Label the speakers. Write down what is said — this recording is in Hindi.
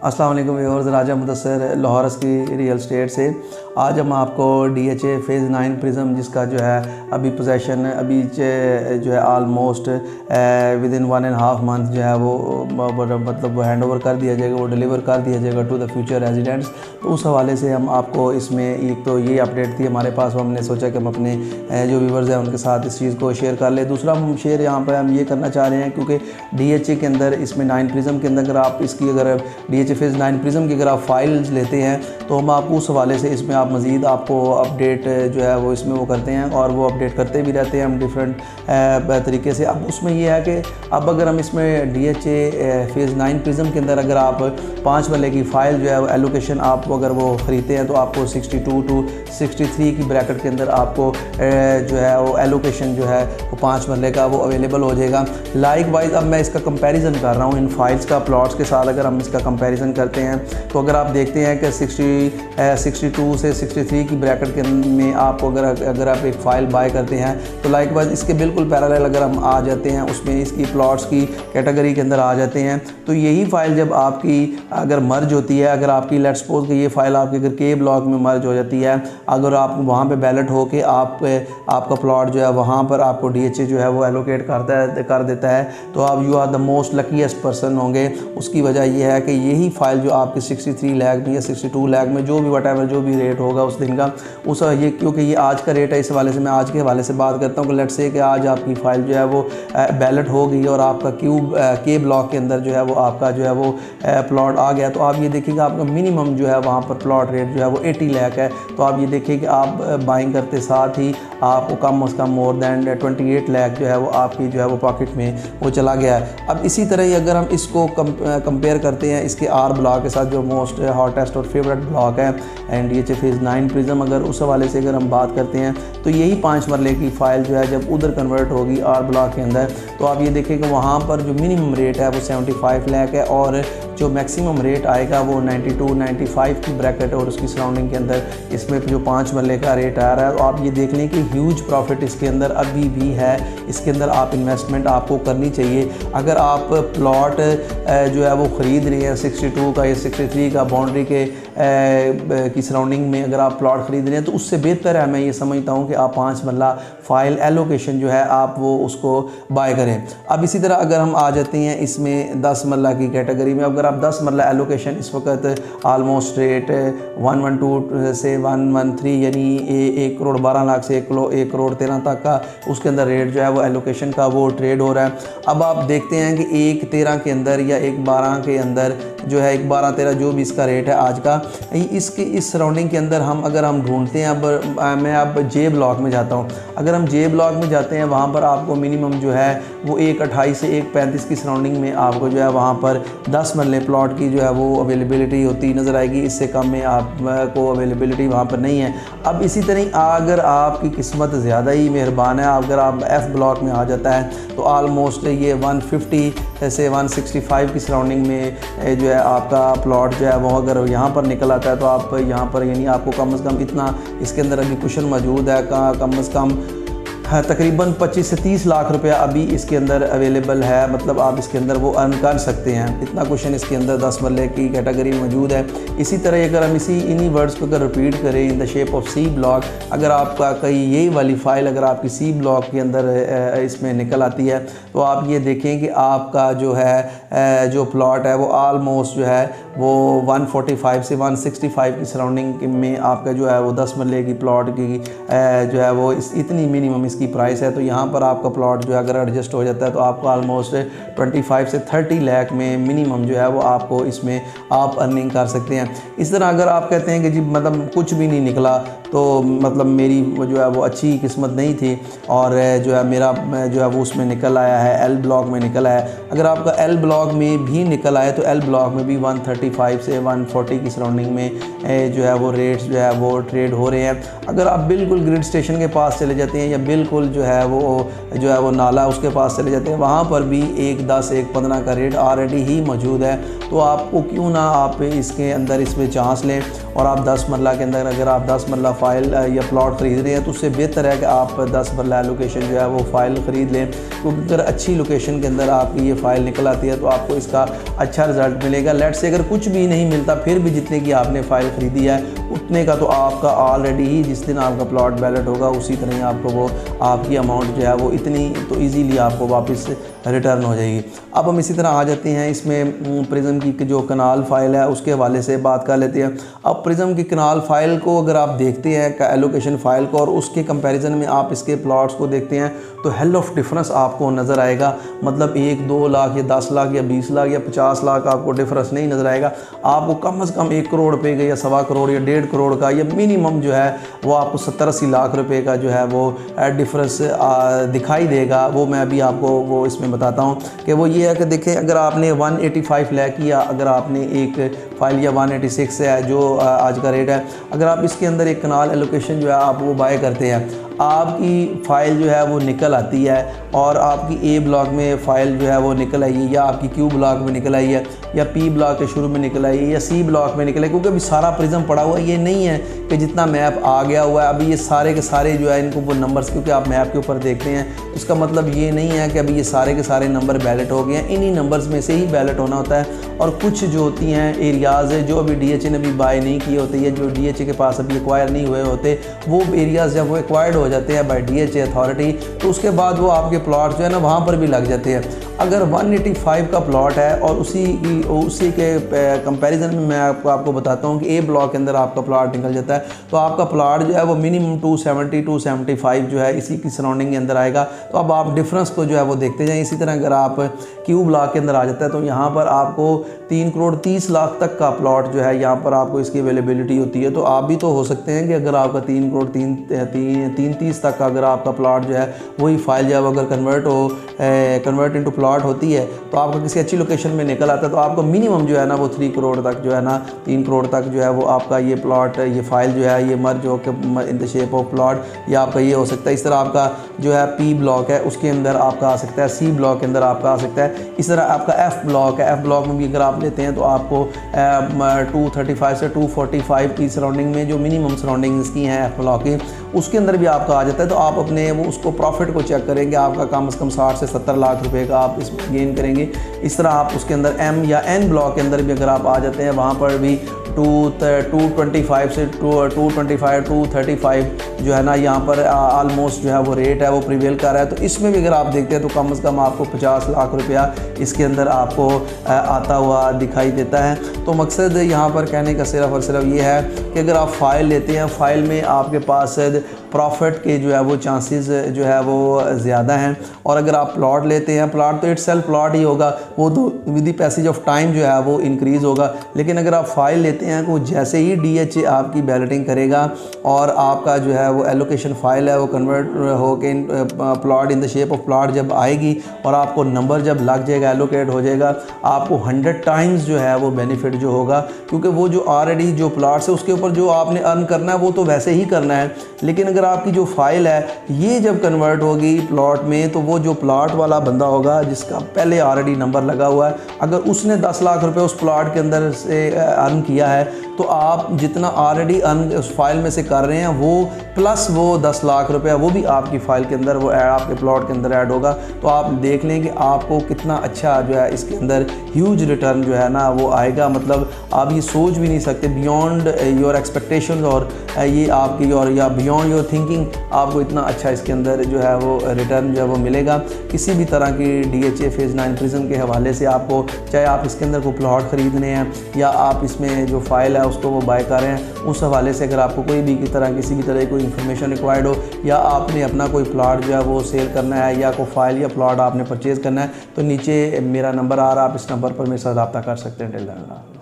Speaker 1: अस्सलाम वालेकुम व्यूअर्स, राजा मुदस्सर लाहौर की रियल स्टेट से। आज हम आपको DHA फेज़ 9 प्रिज्म जिसका जो है अभी पोजेसन अभी जो है आलमोस्ट विद इन 1.5 मंथ जो है वो मतलब वो हैंड ओवर कर दिया जाएगा, वो डिलीवर कर दिया जाएगा टू द फ्यूचर रेजिडेंट्स। तो उस हवाले से हम आपको इसमें एक तो ये अपडेट थी हमारे पास, हमने सोचा कि हम अपने जो व्यूअर्स हैं उनके साथ इस चीज़ को शेयर कर ले। दूसरा हम शेयर यहाँ पर हम ये करना चाह रहे हैं क्योंकि DHA के अंदर इसमें 9 प्रिज्म के अंदर अगर आप इसकी अगर DHA फेज़ 9 प्रिज्म की अगर आप फाइल्स लेते हैं तो हम आपको उस हवाले से इसमें आप मज़ीद आपको अपडेट जो है वो इसमें वो करते हैं और वो अपडेट करते भी रहते हैं हम डिफरेंट तरीके से। अब उसमें ये है कि अब अगर हम इसमें DHA फेज़ 9 प्रिज्म के अंदर अगर आप 5 वाले की फ़ाइल जो है वो एलोकेशन आपको अगर वो ख़रीदते हैं तो आपको 62 टू 63 की ब्रैकेट के अंदर आपको जो है वो एलोकेशन जो है वो 5 वाले का वो अवेलेबल हो जाएगा। लाइक वाइज अब मैं इसका कंपैरिजन कर रहा हूँ इन फाइल्स का प्लॉट्स के साथ। अगर हम इसका कंपैरिजन करते हैं तो अगर आप देखते हैं कि 62 से 63 की ब्रैकेट के में आपको अगर आप एक फ़ाइल बाय करते हैं तो लाइक वाइज इसके बिल्कुल पैरेलल अगर हम आ जाते हैं उसमें इसकी प्लॉट्स की कैटेगरी के अंदर आ जाते हैं तो यही फ़ाइल जब आपकी अगर मर्ज होती है, अगर आपकी लेट्स सपोज कि ये फ़ाइल आपकी अगर के ब्लॉक में मर्ज हो जाती है, अगर आप वहाँ पे बैलेट हो के आपका प्लॉट जो है वहाँ पर आपको DHA जो है वो एलोकेट कर देता है तो आप you are the most luckiest person होंगे। उसकी वजह यह है कि यही फ़ाइल जो आपकी 63 लाख में या 62 लाख में जो भी वटेवर जो भी रेट होगा उस दिन का उस ये क्योंकि ये आज का रेट है, इस हवाले से मैं आज के हवाले से बात करता हूँ कि लेट्स से कि आज आपकी फ़ाइल जो है वो बैलेट हो गई और आपका के ब्लॉक के अंदर जो है वो आपका जो है वो प्लॉट आ गया तो आप ये देखिएगा आपका मिनिमम जो है वहाँ पर प्लॉट रेट जो है वो 80 लाख है। तो आप ये देखिए कि आप बाइंग करते साथ ही आपको कम से कम मोर दैन 28 लाख जो है वो आपकी जो है वो पॉकेट में वो चला गया है। अब इसी तरह ही अगर हम इसको कंपेयर करते हैं इसके आर ब्लॉक के साथ जो मोस्ट हॉटेस्ट और फेवरेट ब्लॉक है एंड DHA फेज़ 9 प्रिज्म, अगर उस हवाले से अगर हम बात करते हैं तो यही 5 मरले की फ़ाइल जो है जब उधर कन्वर्ट होगी आर ब्लॉक के अंदर तो आप ये देखें कि वहाँ पर जो मिनिमम रेट है वो 75 लाख है और जो मैक्सिमम रेट आएगा वो 92 95 की ब्रैकेट और उसकी सराउंडिंग के अंदर इसमें जो 5 मरले का रेट आ रहा है। तो आप ये देख लें कि ह्यूज प्रॉफिट इसके अंदर अभी भी है। इसके अंदर आप इन्वेस्टमेंट आपको करनी चाहिए। अगर आप प्लॉट जो है वो ख़रीद रहे हैं 62 का या 63 का बाउंड्री के की सराउंडिंग में अगर आप प्लॉट ख़रीद रहे हैं तो उससे बेहतर है मैं ये समझता हूँ कि आप 5 मरला फ़ाइल एलोकेशन जो है आप वो उसको बाय करें। अब इसी तरह अगर हम आ जाते हैं इसमें 10 मरला की कैटेगरी में, अगर आप 10 मरला एलोकेशन इस वक्त आलमोस्ट रेट 112 से 113 यानी 1 करोड़ 12 लाख से 1 करोड़ 13 तक का उसके अंदर रेट जो है वो एलोकेशन का वो ट्रेड हो रहा है। अब आप देखते हैं कि 1.13 के अंदर या 1.12 के अंदर जो है 1.12-13 जो भी इसका रेट है आज का, इसके इस सराउंडिंग के अंदर अगर हम ढूंढते हैं मैं अब जे ब्लॉक में जाता हूँ। अगर हम जे ब्लॉक में जाते हैं वहाँ पर आपको मिनिमम जो है वो 1.28 से 1.35 की सराउंडिंग में आपको जो है वहाँ पर 10 मरले प्लॉट की जो है वो अवेलेबिलिटी होती नज़र आएगी। इससे कम में आपको अवेलेबिलिटी वहाँ पर नहीं है। अब इसी तरह अगर आपकी किस्मत ज़्यादा ही मेहरबान है, अगर आप F ब्लॉक में आ जाता है तो आलमोस्ट ये 150 से 165 की सराउंडिंग में जो है आपका प्लॉट जो है वो अगर यहाँ पर निकल आता है तो आप यहाँ पर यानी आपको कम से कम इतना इसके अंदर अभी कुशन मौजूद है कम से कम तकरीबन 25 से 30 लाख रुपया अभी इसके अंदर अवेलेबल है। मतलब आप इसके अंदर वो अर्न कर सकते हैं, इतना क्वेश्चन इसके अंदर 10 मरले की कैटेगरी मौजूद है। इसी तरह अगर हम इन्हीं वर्ड्स को अगर रिपीट करें in the shape of C block, अगर आपका कहीं यही वाली फ़ाइल अगर आपकी C ब्लॉक के अंदर इसमें निकल आती है तो आप ये देखें कि आपका जो है जो प्लॉट है वो आलमोस्ट जो है वो 145 से 165 की सराउंडिंग में आपका जो है वो 10 मरले की प्लॉट की जो है वो इतनी मिनिमम इसकी प्राइस है। तो यहाँ पर आपका प्लॉट जो है अगर एडजस्ट हो जाता है तो आपको आलमोस्ट 25 से 30 लाख में मिनिमम जो है वो आपको इसमें आप अर्निंग कर सकते हैं। इस तरह अगर आप कहते हैं कि जी मतलब कुछ भी नहीं निकला तो मतलब मेरी जो है वो अच्छी किस्मत नहीं थी और जो है मेरा जो है वो उसमें निकल आया है L ब्लॉक में निकल आया है। अगर आपका L ब्लॉक में भी निकल आए तो L ब्लॉक में भी 135 से 140 की सराउंडिंग में जो है वो रेट्स जो है वो ट्रेड हो रहे हैं। अगर आप बिल्कुल ग्रिड स्टेशन के पास चले जाते हैं या बिल्कुल जो है वो नाला उसके पास चले जाते हैं वहाँ पर भी 1.10 1.15 का रेट ऑलरेडी ही मौजूद है। तो आपको क्यों ना आप इसके अंदर इसमें चांस लें और आप 10 मरला के अंदर अगर आप 10 मरला फ़ाइल या प्लॉट ख़रीद रहे हैं तो उससे बेहतर है कि आप 10 मरला लोकेशन जो है वो फ़ाइल ख़रीद लें, क्योंकि अगर अच्छी लोकेशन के अंदर आपकी ये फ़ाइल निकल आती है तो आपको इसका अच्छा रिज़ल्ट मिलेगा। लेट से अगर कुछ भी नहीं मिलता फिर भी जितने की आपने फ़ाइल ख़रीदी है उतने का तो आपका ऑलरेडी ही जिस दिन आपका प्लॉट बैलेट होगा उसी तरह ही आपको वो आपकी अमाउंट जो है वो इतनी तो ईज़िली आपको वापस रिटर्न हो जाएगी। अब हम इसी तरह आ जाते हैं इसमें प्रिज्म की जो कनाल फ़ाइल है उसके हवाले से बात कर लेते हैं। अब प्रिज्म की कनाल फ़ाइल को अगर आप देखते हैं एलोकेशन फ़ाइल को और उसके कंपैरिजन में आप इसके प्लॉट्स को देखते हैं तो हेल ऑफ डिफरेंस आपको नज़र आएगा। मतलब 1-2 लाख या 10 लाख या 20 लाख या 50 लाख आपको डिफरेंस नहीं नज़र आएगा। आपको कम से कम 1 करोड़ रुपये का या 1.25 करोड़ या 1.5 करोड़ का या मिनिमम जो है वो आपको 70-80 लाख रुपए का जो है वो डिफरेंस दिखाई देगा। वो मैं अभी आपको वो इसमें बताता हूँ कि वो ये है कि देखें, अगर आपने 185 लाख या अगर आपने एक फ़ाइल या 186 है जो आज का रेट है, अगर आप इसके अंदर एक कनाल एलोकेशन जो है आप वो बाय करते हैं, आपकी फ़ाइल जो है वो निकल आती है और आपकी ए ब्लॉक में फ़ाइल जो है वो निकल आई है या आपकी क्यू ब्लॉक में निकल आई है या पी ब्लॉक के शुरू में निकल आई है या सी ब्लॉक में निकल आई, क्योंकि अभी सारा प्रिज्म पड़ा हुआ है। ये नहीं है कि जितना मैप आ गया हुआ है अभी ये सारे के सारे जो है इनको वो नंबर्स, क्योंकि आप मैप के ऊपर देखते हैं इसका मतलब ये नहीं है कि अभी ये सारे के सारे नंबर बैलेट हो गए हैं। इन्हीं नंबर्स में से ही बैलेट होना होता है। और कुछ जो होती हैं एरियाज़ जो अभी DHA ने अभी बाय नहीं किए होते या जो DHA के पास अभी एक्वायर नहीं हुए होते, वो एरियाज़ जब वो एक्वायर्ड हो जाते हैं बाय DHA अथॉरिटी तो उसके बाद वो आपके प्लॉट जो है ना वहाँ पर भी लग जाते हैं। अगर 185 का प्लॉट है और उसी के कंपैरिजन में मैं आपको बताता हूँ कि ए ब्लॉक के अंदर आपका प्लॉट निकल जाता है तो आपका प्लॉट जो है वो मिनिमम 270-275 जो है इसी की सराउंडिंग के अंदर आएगा। तो अब आप डिफरेंस को जो है वो देखते जाएँ। इसी तरह अगर आप क्यू ब्लॉक के अंदर आ जाता है तो यहाँ पर आपको 3 करोड़ 30 लाख तक का प्लॉट जो है यहाँ पर आपको इसकी अवेलेबिलिटी होती है। तो आप भी तो हो सकते हैं कि अगर आपका 3 करोड़ 330 तक का अगर आपका प्लॉट जो है वही फाइल जब अगर कन्वर्ट इनटू प्लॉट होती है तो आपका किसी अच्छी लोकेशन में निकल आता है तो आपको मिनिमम जो है ना वो 3 करोड़ तक जो है ना 3 करोड़ तक जो है वो आपका ये प्लॉट ये फाइल जो है ये मर्ज हो के in the shape of plot या आपका ये हो सकता है। इस तरह आपका जो है पी ब्लॉक है उसके अंदर आपका आ सकता है, सी ब्लॉक के अंदर आपका आ सकता है। इस तरह आपका एफ़ ब्लॉक है, एफ़ ब्लॉक में भी अगर आप लेते हैं तो आपको 235 से 245 की सराउंडिंग में जो मिनिमम सराउंडिंग्स की हैं एफ़ ब्लॉक की उसके अंदर भी आपका आ जाता है। तो आप अपने वो उसको प्रॉफिट को चेक करेंगे, आपका कम से कम 60 से 70 लाख रुपए का आप इसमें गेन करेंगे। इस तरह आप उसके अंदर एम या एन ब्लॉक के अंदर भी अगर आप आ जाते हैं वहाँ पर भी 225 से 225 235 जो है ना यहाँ पर आलमोस्ट जो है वो रेट है वो प्रिवेल कर रहा है। तो इसमें भी अगर आप देखते हैं तो कम से कम आपको 50 लाख रुपया इसके अंदर आपको आता हुआ दिखाई देता है। तो मकसद यहाँ पर कहने का सिर्फ और सिर्फ ये है कि अगर आप फ़ाइल लेते हैं, फ़ाइल में आपके पास प्रॉफिट के जो है वो चांसेस जो है वो ज़्यादा हैं। और अगर आप प्लॉट लेते हैं, प्लॉट तो इटसेल्फ प्लॉट ही होगा, वो तो with the passage of time जो है वो इंक्रीज़ होगा। लेकिन अगर आप फाइल लेते हैं तो जैसे ही DHA आपकी बैलेटिंग करेगा और आपका जो है वो एलोकेशन फ़ाइल है वो कन्वर्ट हो के plot in the shape of plot जब आएगी और आपको नंबर जब लग जाएगा एलोकेट हो जाएगा, आपको 100 टाइम्स जो है वो बेनिफिट जो होगा। क्योंकि वो जो ऑलरेडी जो प्लॉट्स है उसके ऊपर जो आपने अर्न करना है वो तो वैसे ही करना है। लेकिन अगर आपकी जो फाइल है ये जब कन्वर्ट होगी प्लॉट में तो वो जो प्लॉट वाला बंदा होगा जिसका पहले ऑलरेडी नंबर लगा हुआ है, अगर उसने 10 लाख रुपए उस प्लॉट के अंदर से अर्न किया है तो आप जितना ऑलरेडी अर्न उस फाइल में से कर रहे हैं वो प्लस वो 10 लाख रुपया वो भी आपकी फ़ाइल के अंदर वो आपके प्लॉट के अंदर ऐड होगा। तो आप देख लें कि आपको कितना अच्छा जो है इसके अंदर ह्यूज रिटर्न जो है ना वो आएगा। मतलब आप ये सोच भी नहीं सकते, बियॉन्ड योर एक्सपेक्टेशंस और ये आपकी और या बियॉन्ड योर थिंकिंग आपको इतना अच्छा इसके अंदर जो है वो रिटर्न जो है वो मिलेगा। किसी भी तरह की DHA फेज़ 9 प्रिज्म के हवाले से आपको, चाहे आप इसके अंदर कोई प्लॉट ख़रीदने हैं या आप इसमें जो फ़ाइल है उसको वो बाय कर रहे हैं, उस हवाले से अगर आपको कोई भी किसी भी तरह की कोई इन्फॉर्मेशन रिक्वायर्ड हो या आपने अपना कोई प्लॉट जो है वो सेल करना है या कोई फ़ाइल या प्लॉट आपने परचेज़ करना है तो नीचे मेरा नंबर आ रहा है, आप इस नंबर पर मेरे साथ रब्ता कर सकते हैं।